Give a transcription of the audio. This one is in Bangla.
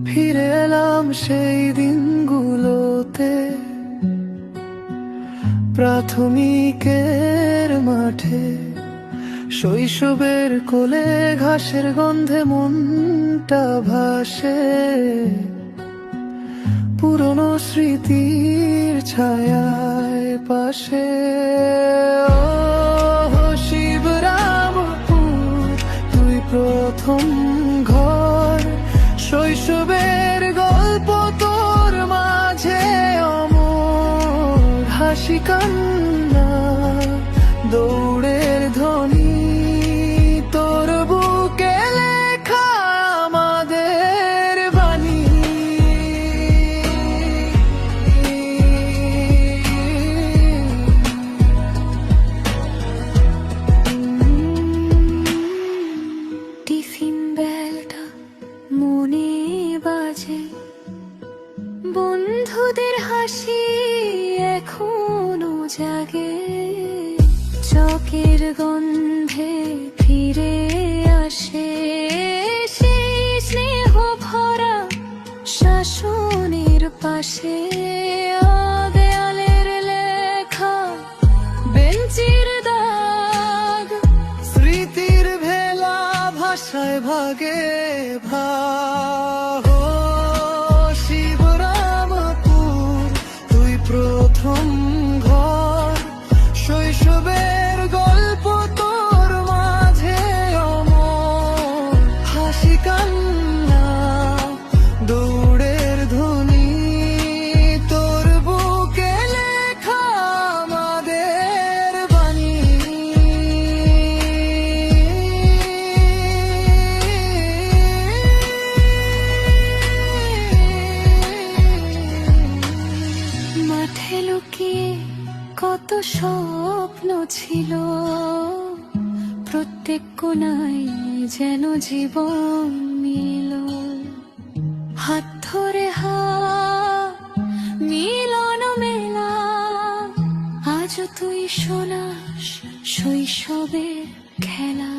ফিরে এলাম সেই দিনগুলোতে, প্রাথমিকের মাঠে, শৈশবের কোলে ঘাসের গন্ধে মনটা ভাসে, পুরনো স্মৃতির ছায়ায় পাশে। ও শিবরামপুর, তুই প্রথম ঘর, শৈশবের গল্প তোর মাঝে অমর, হাসি কান্না দৌড়ের ধ্বনি, তোর বুকে লেখা আমাদের বাণী। টিফিন বেলটা মনে বাজে, বন্ধুদের হাসি এখনো জাগে, চকের গন্ধে ফিরে আসে সেই স্নেহ ভরা শাসনের পাশে। দেয়ালের লেখা বেঞ্চির দাগ, স্মৃতির ভেলা ভাষায় ভাগে ভাগ। ও শিবরামপুর, তুই প্রথম ঘর, শৈশবের গল্প তোর মাঝে অমর, হাসি কান্না দৌড়ের ধ্বনি, তোর বুকে লেখা আমাদের বাণী। মাঠে লুকিয়ে কত স্বপ্ন ছিল, প্রত্যেক কোণায় যেন জীবন মিল, হাত ধরে হাত মিলন মেলা, আজ তুই শোনাস শৈশবের খেলা।